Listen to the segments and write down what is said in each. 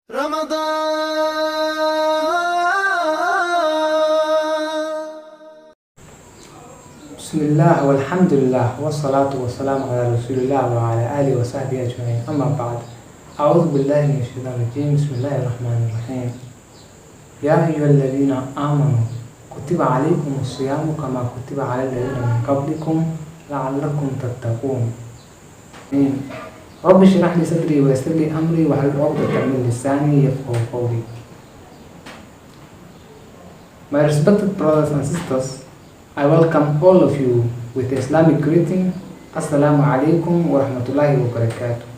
Ramadan. Bismillah walhamdulillah wassalatu wassalamu ala rasulillah wa ala alihi wa sahbihi ajma'in. Amma ba'd. A'udhu billahi minash shaitanir rajim. Bismillahir rahmanir rahim. Ya ayyuhalladhina amanu kutiba alaykumus siyamu kama kutiba alal ladzina min qablikum la'allakum tattaqun. رب اشرح لي صدري ويسر لي أمري واحلل عقدة من لساني يفقهوا قولي. My respected brothers and sisters, I welcome all of you with the Islamic greeting, Assalamu alaikum wa rahmatullahi wa barakatuh.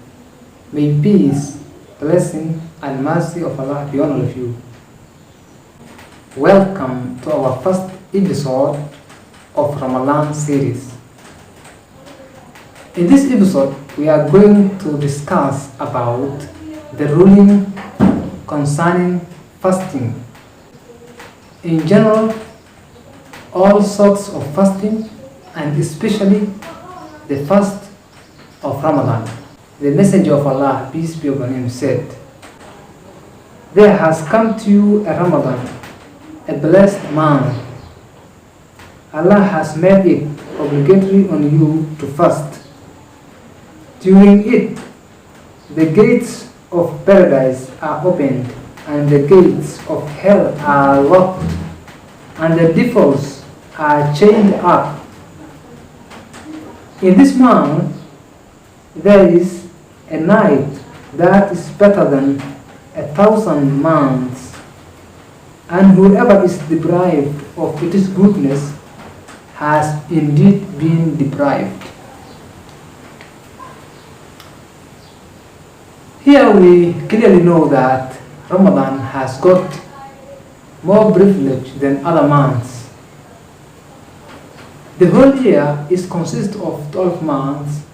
May peace, blessing and mercy of Allah be on all of you. Welcome to our first episode of Ramadan series. In this episode, we are going to discuss about the ruling concerning fasting. In general, all sorts of fasting, and especially the fast of Ramadan. The Messenger of Allah, peace be upon him, said, "There has come to you a Ramadan, a blessed month. Allah has made it obligatory on you to fast. During it, the gates of paradise are opened and the gates of hell are locked and the devils are chained up. In this month, there is a night that is better than 1,000 months, and whoever is deprived of its goodness has indeed been deprived." Here we clearly know that Ramadan has got more privilege than other months. The whole year consists of 12 months,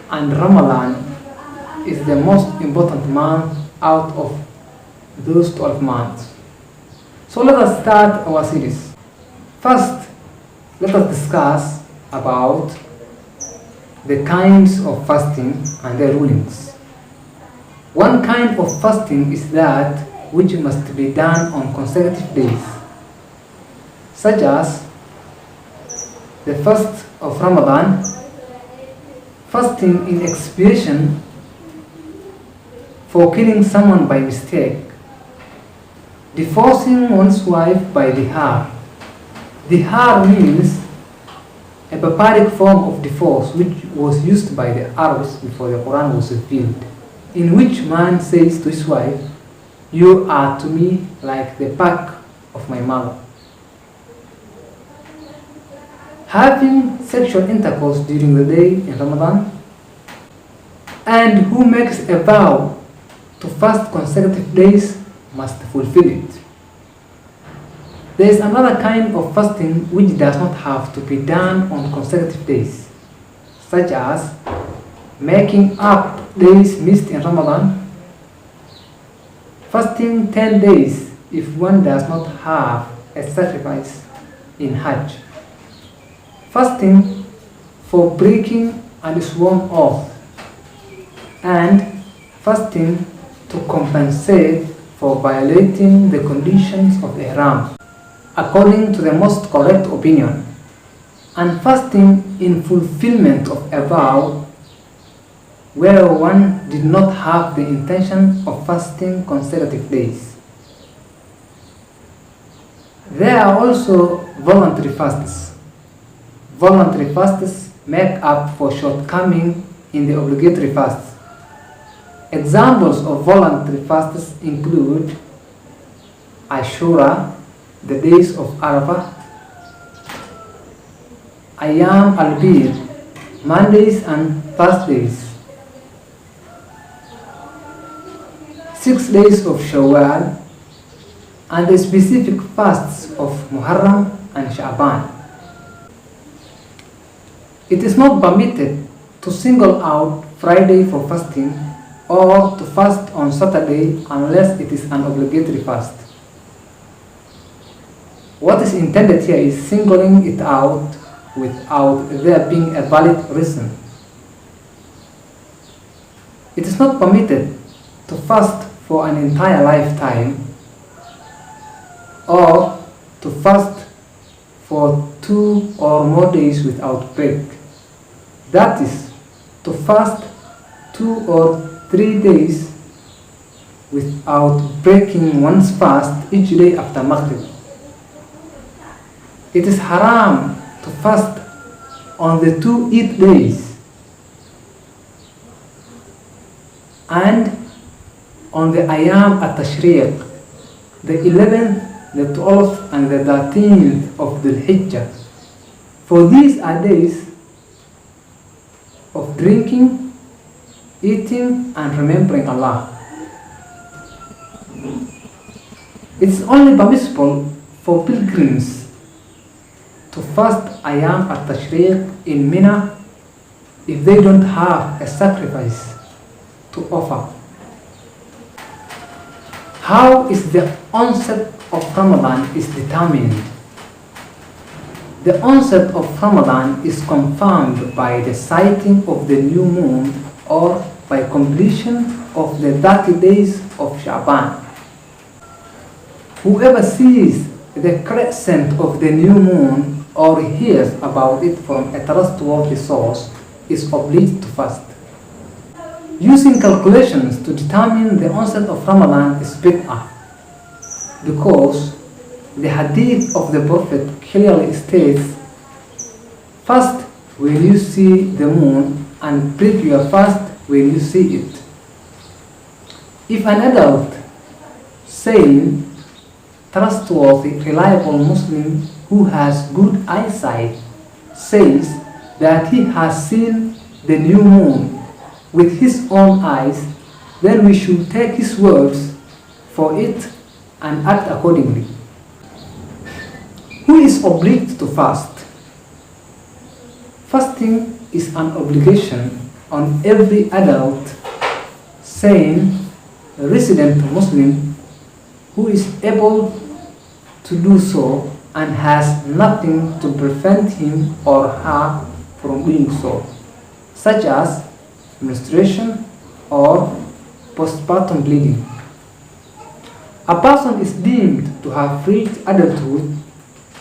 and Ramadan is the most important month out of those 12 months. So let us start our series. First, let us discuss about the kinds of fasting and their rulings. One kind of fasting is that which must be done on consecutive days, such as the fast of Ramadan, fasting in expiation for killing someone by mistake, divorcing one's wife by dihar. Dihar means a barbaric form of divorce which was used by the Arabs before the Quran was revealed, in which man says to his wife, "You are to me like the back of my mother." Having sexual intercourse during the day in Ramadan, and who makes a vow to fast consecutive days must fulfill it. There is another kind of fasting which does not have to be done on consecutive days, such as making up days missed in Ramadan, fasting 10 days if one does not have a sacrifice in Hajj, fasting for breaking a sworn oath, and fasting to compensate for violating the conditions of Ihram, according to the most correct opinion, and fasting in fulfillment of a vow where one did not have the intention of fasting consecutive days. There are also voluntary fasts. Voluntary fasts make up for shortcoming in the obligatory fasts. Examples of voluntary fasts include Ashura, the days of Arafah, Ayam al-Bir, Mondays and Thursdays, 6 days of Shawwal, and the specific fasts of Muharram and Sha'ban. It is not permitted to single out Friday for fasting or to fast on Saturday unless it is an obligatory fast. What is intended here is singling it out without there being a valid reason. It is not permitted to fast for an entire lifetime, or to fast for 2 or more days without break. That is, to fast 2 or 3 days without breaking one's fast each day after Maghrib. It is haram to fast on the 2 Eid days and on the Ayam at-Tashriq, the 11th, the 12th and the 13th of the Hijjah. For these are days of drinking, eating and remembering Allah. It is only permissible for pilgrims to fast Ayam at-Tashriq in Mina if they don't have a sacrifice to offer. How is the onset of Ramadan is determined? The onset of Ramadan is confirmed by the sighting of the new moon or by completion of the 30 days of Sha'ban. Whoever sees the crescent of the new moon or hears about it from a trustworthy source is obliged to fast. Using calculations to determine the onset of Ramadan is bid'ah, because the hadith of the Prophet clearly states, fast when you see the moon and break your fast when you see it. If an adult, sane, trustworthy, reliable Muslim who has good eyesight says that he has seen the new moon with his own eyes, then we should take his words for it and act accordingly. Who is obliged to fast? Fasting is an obligation on every adult, sane, resident Muslim who is able to do so and has nothing to prevent him or her from doing so, such as menstruation or postpartum bleeding. A person is deemed to have reached adulthood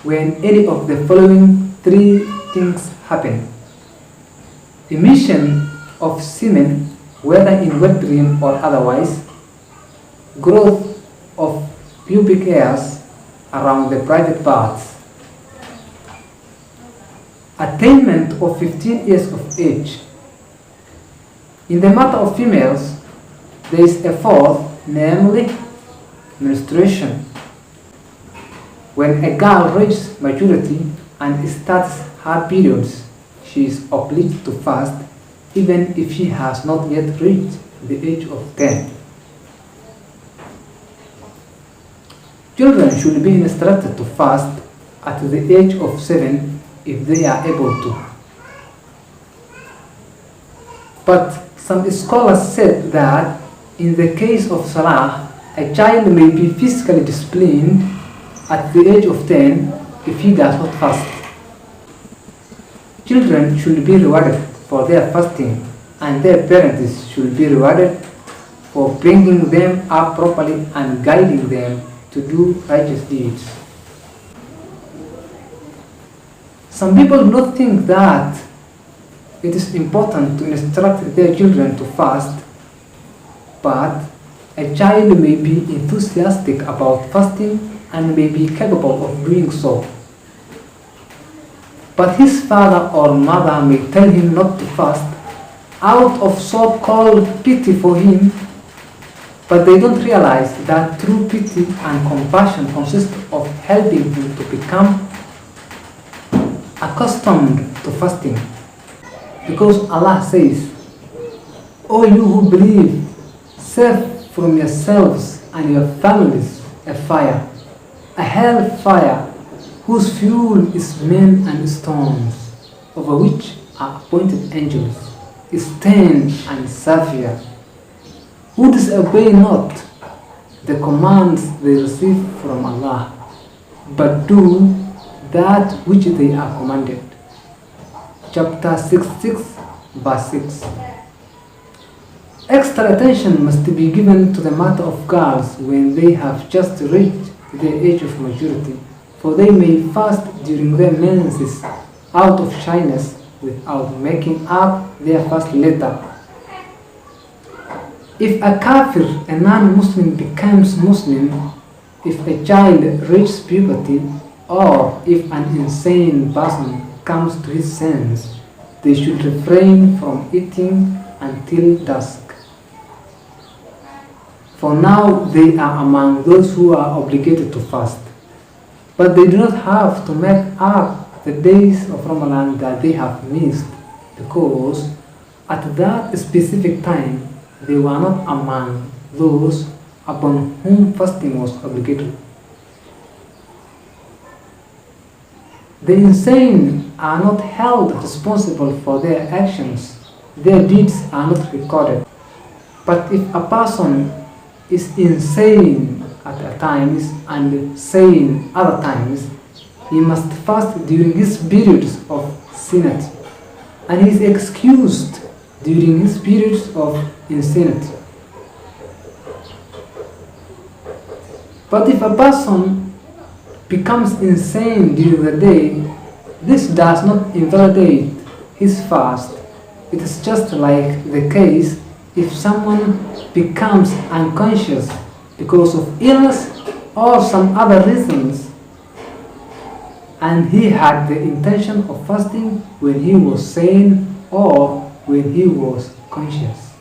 when any of the following 3 things happen: emission of semen, whether in wet dream or otherwise, growth of pubic hairs around the private parts, attainment of 15 years of age. In the matter of females, there is a 4th, namely menstruation. When a girl reaches maturity and starts her periods, she is obliged to fast even if she has not yet reached the age of 10. Children should be instructed to fast at the age of 7 if they are able to. But some scholars said that in the case of Salah, a child may be physically disciplined at the age of 10 if he does not fast. Children should be rewarded for their fasting, and their parents should be rewarded for bringing them up properly and guiding them to do righteous deeds. Some people do not think that it is important to instruct their children to fast, but a child may be enthusiastic about fasting and may be capable of doing so. But his father or mother may tell him not to fast out of so-called pity for him, but they don't realize that true pity and compassion consist of helping him to become accustomed to fasting. Because Allah says, "O you who believe, save from yourselves and your families a fire, a hell fire, whose fuel is men and stones, over which are appointed angels, stern and severe, who disobey not the commands they receive from Allah, but do that which they are commanded." Chapter 66, verse 6. Extra attention must be given to the matter of girls when they have just reached the age of maturity, for they may fast during their menses out of shyness without making up their fast later. If a kafir, a non-Muslim, becomes Muslim, if a child reaches puberty, or if an insane person comes to his senses, they should refrain from eating until dusk. For now they are among those who are obligated to fast, but they do not have to make up the days of Ramadan that they have missed, because at that specific time they were not among those upon whom fasting was obligated. The insane are not held responsible for their actions. Their deeds are not recorded. But if a person is insane at times and sane other times, he must fast during his periods of sanity, and he is excused during his periods of insanity. But if a person becomes insane during the day, this does not invalidate his fast. It is just like the case if someone becomes unconscious because of illness or some other reasons, and he had the intention of fasting when he was sane or when he was conscious.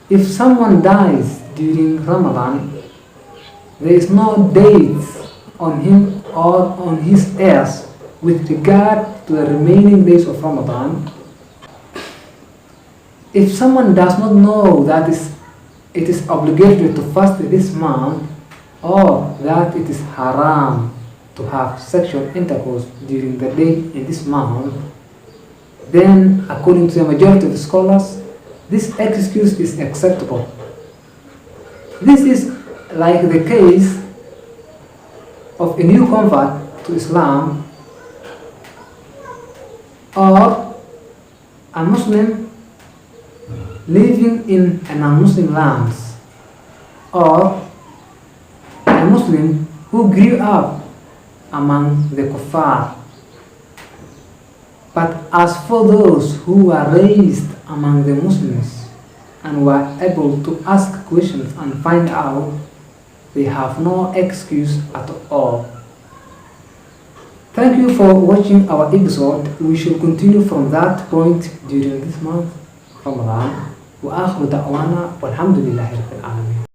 If someone dies during Ramadan, there is no date on him or on his heirs with regard to the remaining days of Ramadan. If someone does not know that it is obligatory to fast this month, or that it is haram to have sexual intercourse during the day in this month, then according to the majority of the scholars, this excuse is acceptable. This is like the case of a new convert to Islam, or a Muslim living in a non-Muslim lands, or a Muslim who grew up among the kuffar. But as for those who were raised among the Muslims and were able to ask questions and find out, they have no excuse at all. Thank you for watching our episode. We shall continue from that point during this month, Ramadan. وآخر دعوانا والحمد لله رب العالمين.